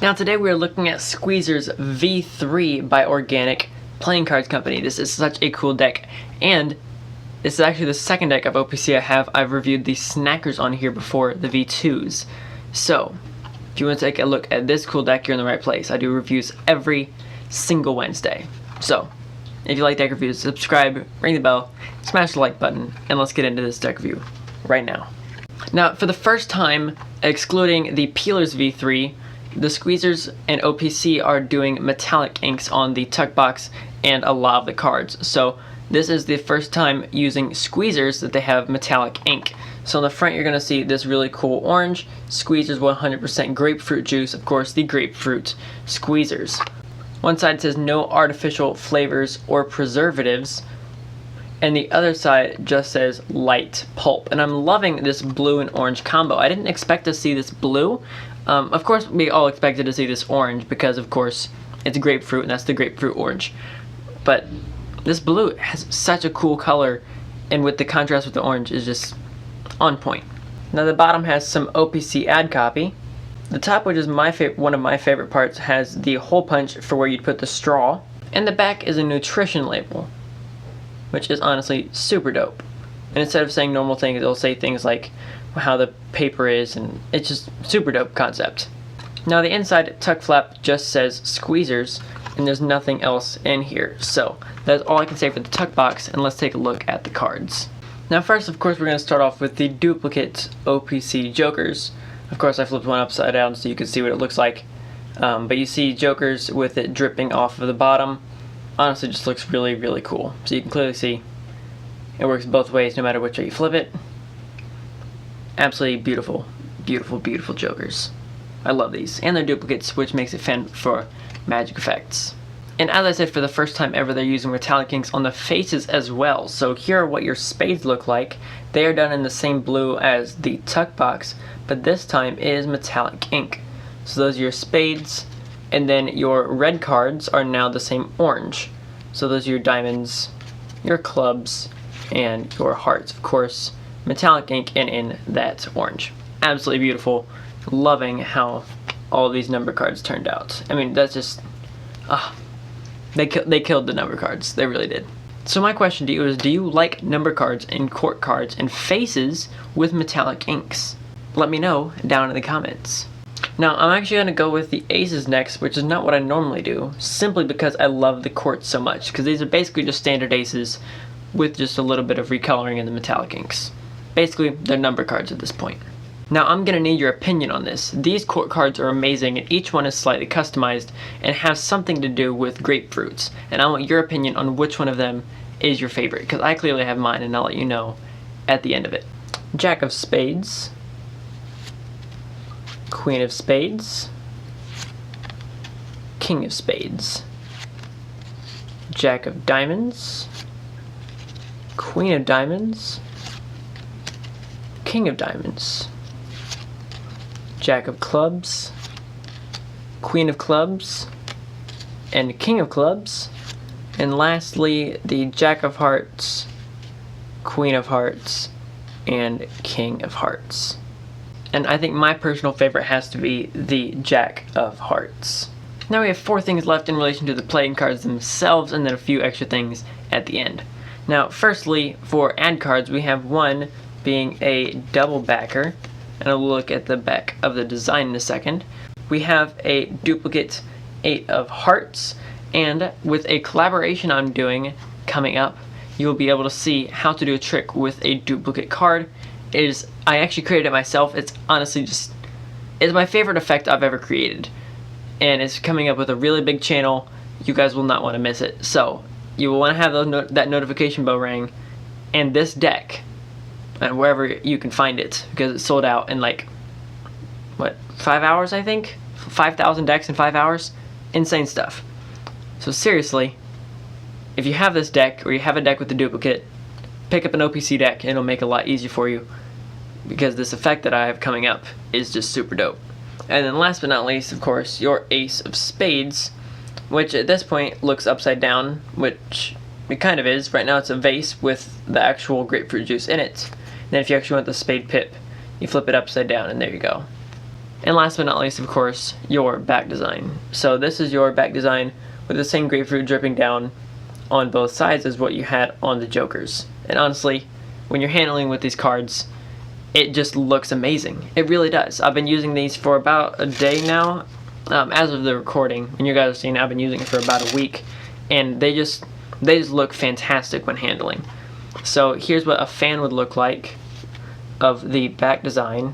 Now today we are looking at Squeezer's V3 by Organic Playing Cards Company. This is such a cool deck, and this is actually the second deck of OPC I have. I've reviewed the Snackers on here before, the V2s. So, if you want to take a look at this cool deck, you're in the right place. I do reviews every single Wednesday. So, if you like deck reviews, subscribe, ring the bell, smash the like button, and let's get into this deck review right now. Now, for the first time, excluding the Peelers V3, the Squeezers and OPC are doing metallic inks on the tuck box and a lot of the cards. So this is the first time using Squeezers that they have metallic ink. So on the front you're going to see this really cool orange, Squeezers 100% grapefruit juice, of course the grapefruit Squeezers. One side says no artificial flavors or preservatives, and the other side just says light pulp. And I'm loving this blue and orange combo. I didn't expect to see this blue. Of course we all expected to see this orange because of course it's grapefruit and that's the grapefruit orange. But this blue has such a cool color, and with the contrast with the orange is just on point. Now the bottom has some OPC ad copy. The top, which is one of my favorite parts, has the hole punch for where you'd put the straw. And the back is a nutrition label, which is honestly super dope. And instead of saying normal things, it'll say things like how the paper is, and it's just super dope concept. Now the inside tuck flap just says Squeezers, and there's nothing else in here. So that's all I can say for the tuck box, and let's take a look at the cards. Now first, of course, we're going to start off with the duplicate OPC Jokers. Of course, I flipped one upside down so you can see what it looks like. But you see Jokers with it dripping off of the bottom. Honestly, just looks really, really cool. So you can clearly see it works both ways no matter which way you flip it. Absolutely beautiful, beautiful, beautiful Jokers. I love these. And they're duplicates, which makes it fun for magic effects. And as I said, for the first time ever, they're using metallic inks on the faces as well. So here are what your spades look like. They are done in the same blue as the tuck box, but this time it is metallic ink. So those are your spades, and then your red cards are now the same orange. So those are your diamonds, your clubs, and your hearts. Of course, metallic ink and in that orange. Absolutely beautiful. Loving how all these number cards turned out. I mean, that's just, they killed the number cards. They really did. So my question to you is, do you like number cards and court cards and faces with metallic inks? Let me know down in the comments. Now I'm actually going to go with the aces next, which is not what I normally do, simply because I love the courts so much, because these are basically just standard aces with just a little bit of recoloring in the metallic inks. Basically, they're number cards at this point. Now I'm going to need your opinion on this. These court cards are amazing, and each one is slightly customized and has something to do with grapefruits. And I want your opinion on which one of them is your favorite, because I clearly have mine, and I'll let you know at the end of it. Jack of Spades, Queen of Spades, King of Spades, Jack of Diamonds, Queen of Diamonds, King of Diamonds, Jack of Clubs, Queen of Clubs, and King of Clubs, and lastly the Jack of Hearts, Queen of Hearts, and King of Hearts. And I think my personal favorite has to be the Jack of Hearts. Now we have 4 things left in relation to the playing cards themselves, and then a few extra things at the end. Now firstly, for ad cards, we have one being a double backer, and I'll look at the back of the design in a second. We have a duplicate 8 of Hearts, and with a collaboration I'm doing coming up, you'll be able to see how to do a trick with a duplicate card. I actually created it myself. It's honestly just, it's my favorite effect I've ever created, and it's coming up with a really big channel. You guys will not want to miss it. So you will want to have that notification bell ring, and this deck, and wherever you can find it, because it's sold out in like, what, 5 hours I think? 5,000 decks in 5 hours? Insane stuff. So seriously, if you have this deck, or you have a deck with the duplicate, pick up an OPC deck and it'll make it a lot easier for you, because this effect that I have coming up is just super dope. And then last but not least, of course, your Ace of Spades, which at this point looks upside down, which it kind of is. Right now it's a vase with the actual grapefruit juice in it. And then if you actually want the spade pip, you flip it upside down, and there you go. And last but not least, of course, your back design. So this is your back design with the same grapefruit dripping down on both sides as what you had on the jokers. And honestly, when you're handling with these cards, it just looks amazing. It really does. I've been using these for about a day now. As of the recording, and you guys are seeing, I've been using it for about a week, and they just look fantastic when handling. So here's what a fan would look like of the back design.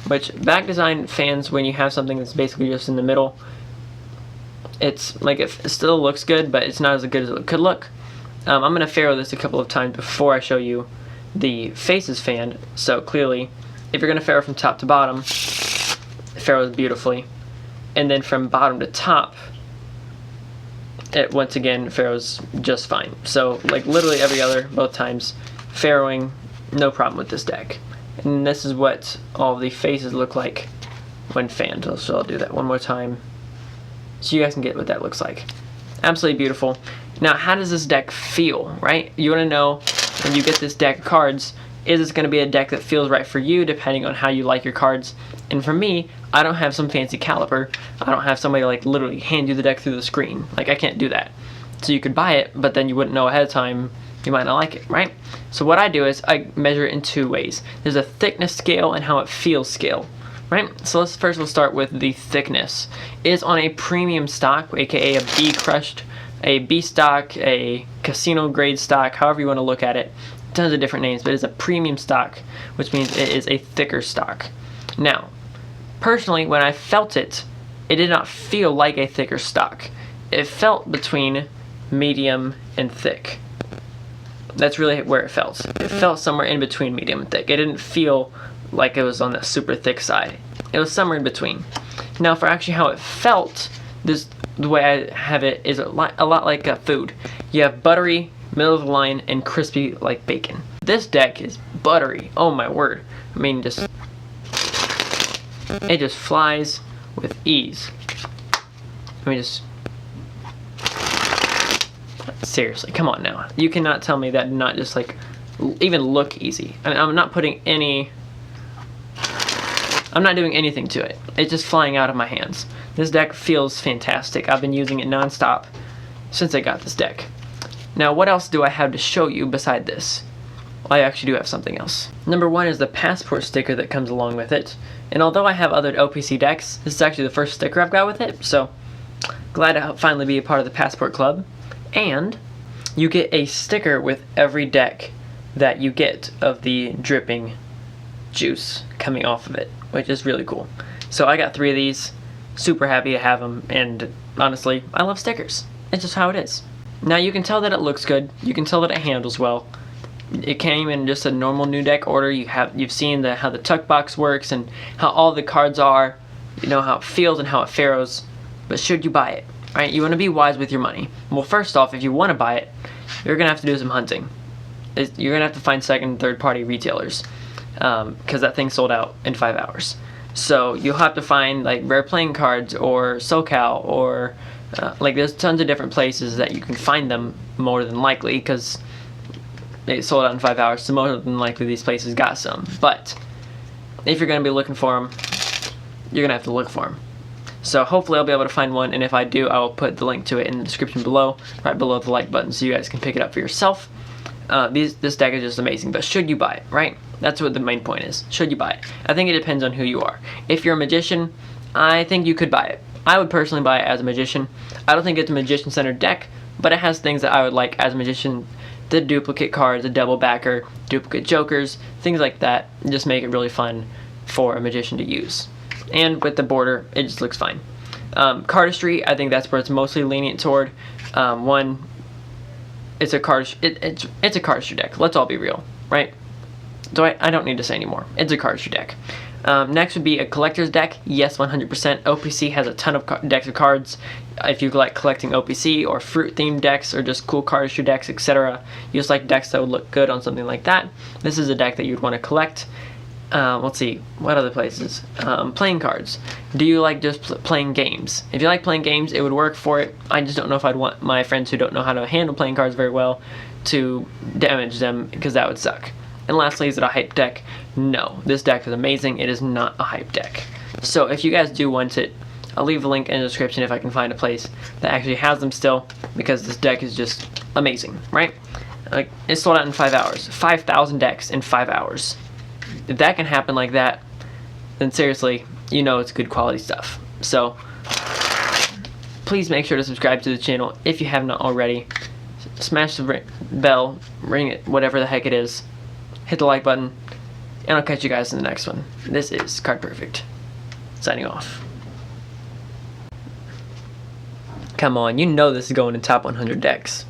Which back design fans, when you have something that's basically just in the middle, it's like it still looks good, but it's not as good as it could look. I'm going to Faro this a couple of times before I show you the faces fan. So clearly, if you're going to Faro from top to bottom, Faro's beautifully. And then from bottom to top, it once again Faro's just fine. So like literally every other, both times, Faroing, no problem with this deck. And this is what all the faces look like when fanned. So I'll do that one more time so you guys can get what that looks like. Absolutely beautiful. Now, how does this deck feel, right? You want to know when you get this deck of cards, is this going to be a deck that feels right for you depending on how you like your cards? And for me, I don't have some fancy caliper. I don't have somebody like literally hand you the deck through the screen. Like, I can't do that. So you could buy it, but then you wouldn't know ahead of time you might not like it, right? So what I do is I measure it in two ways. There's a thickness scale and how it feels scale, right? So let's start with the thickness. It is on a premium stock, aka a B crushed, a B stock, a casino grade stock, however you want to look at it. Tons of different names, but it's a premium stock, which means it is a thicker stock. Now, personally, when I felt it, it did not feel like a thicker stock. It felt between medium and thick. That's really where it felt. It felt somewhere in between medium and thick. It didn't feel like it was on the super thick side. It was somewhere in between. Now, for actually how it felt, the way I have it is a lot like food. You have buttery, middle of the line, and crispy like bacon. This deck is buttery. Oh my word. I mean, it just flies with ease. Seriously, come on now. You cannot tell me that did not just like even look easy. I mean, I'm not doing anything to it. It's just flying out of my hands. This deck feels fantastic. I've been using it non-stop since I got this deck. Now, what else do I have to show you beside this? I actually do have something else. Number one is the passport sticker that comes along with it. And although I have other OPC decks, this is actually the first sticker I've got with it, so glad to finally be a part of the passport club. And you get a sticker with every deck that you get of the dripping juice coming off of it, which is really cool. So I got 3 of these, super happy to have them, and honestly, I love stickers. It's just how it is. Now you can tell that it looks good, you can tell that it handles well. It came in just a normal new deck order. You've seen how the tuck box works and how all the cards are, you know how it feels and how it faros. But should you buy it? Right? You want to be wise with your money. Well, first off, if you want to buy it, you're gonna have to do some hunting. You're gonna have to find second and third party retailers because that thing sold out in 5 hours. So you'll have to find like Rare Playing Cards or SoCal or like there's tons of different places that you can find them more than likely because they sold out in 5 hours. So more than likely these places got some. But if you're gonna be looking for them, you're gonna have to look for them. So hopefully I'll be able to find one, and if I do, I will put the link to it in the description below, right below the like button, so you guys can pick it up for yourself. This deck is just amazing, but should you buy it, right? That's what the main point is. Should you buy it? I think it depends on who you are. If you're a magician, I think you could buy it. I would personally buy it as a magician. I don't think it's a magician-centered deck, but it has things that I would like as a magician. The duplicate cards, the double backer, duplicate jokers, things like that. Just make it really fun for a magician to use. And with the border, it just looks fine. Cardistry, I think that's where it's mostly lenient toward. One, it's a cardistry deck. Let's all be real, right? So I don't need to say anymore. It's a cardistry deck. Next would be a collector's deck. Yes, 100%. OPC has a ton of decks of cards. If you like collecting OPC or fruit-themed decks or just cool cardistry decks, etc., you just like decks that would look good on something like that, this is a deck that you'd want to collect. Let's see, what other places? Playing cards. Do you like just playing games? If you like playing games, it would work for it. I just don't know if I'd want my friends who don't know how to handle playing cards very well to damage them, because that would suck. And lastly, is it a hype deck? No, this deck is amazing. It is not a hype deck. So if you guys do want it, I'll leave a link in the description if I can find a place that actually has them still, because this deck is just amazing, right? Like, it sold out in 5 hours. 5,000 decks in 5 hours. If that can happen like that, then seriously, you know it's good quality stuff. So please make sure to subscribe to the channel if you have not already. Smash the bell, ring it, whatever the heck it is. Hit the like button, and I'll catch you guys in the next one. This is Card Perfect, signing off. Come on, you know this is going in top 100 decks.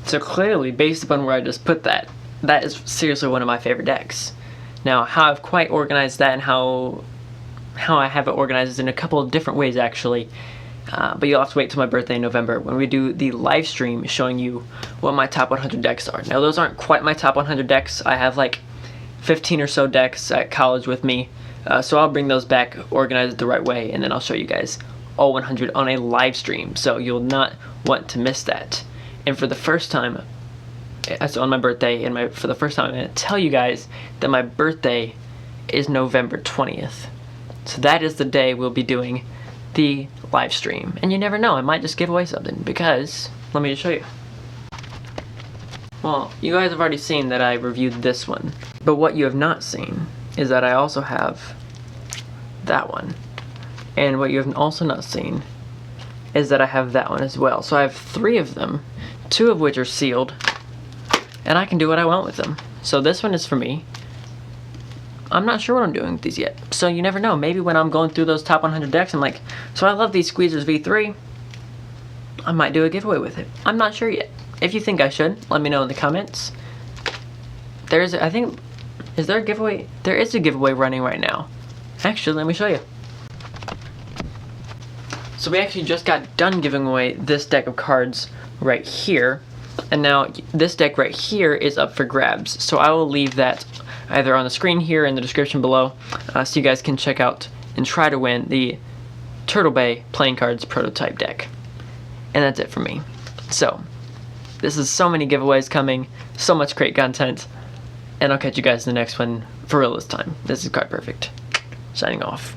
So clearly, based upon where I just put that, that is seriously one of my favorite decks. Now, how I've quite organized that and how I have it organized is in a couple of different ways, actually. But you'll have to wait till my birthday in November when we do the live stream showing you what my top 100 decks are. Now, those aren't quite my top 100 decks. I have like 15 or so decks at college with me. So I'll bring those back organized the right way, and then I'll show you guys all 100 on a live stream. So you'll not want to miss that. And for the first time, that's on my birthday, and for the first time I'm going to tell you guys that my birthday is November 20th. So that is the day we'll be doing the live stream. And you never know, I might just give away something, because, let me just show you. Well, you guys have already seen that I reviewed this one, but what you have not seen is that I also have that one. And what you have also not seen is that I have that one as well. So I have 3 of them, 2 of which are sealed, and I can do what I want with them. So this one is for me. I'm not sure what I'm doing with these yet. So you never know, maybe when I'm going through those top 100 decks, I'm like, so I love these Squeezers V3. I might do a giveaway with it. I'm not sure yet. If you think I should, let me know in the comments. Is there a giveaway? There is a giveaway running right now. Actually, let me show you. So we actually just got done giving away this deck of cards right here, and now this deck right here is up for grabs. So I will leave that either on the screen here in the description below, so you guys can check out and try to win the Turtle Bay playing cards prototype deck. And that's it for me. So this is so many giveaways coming, so much great content, and I'll catch you guys in the next one for real this time. This is Card Perfect, signing off.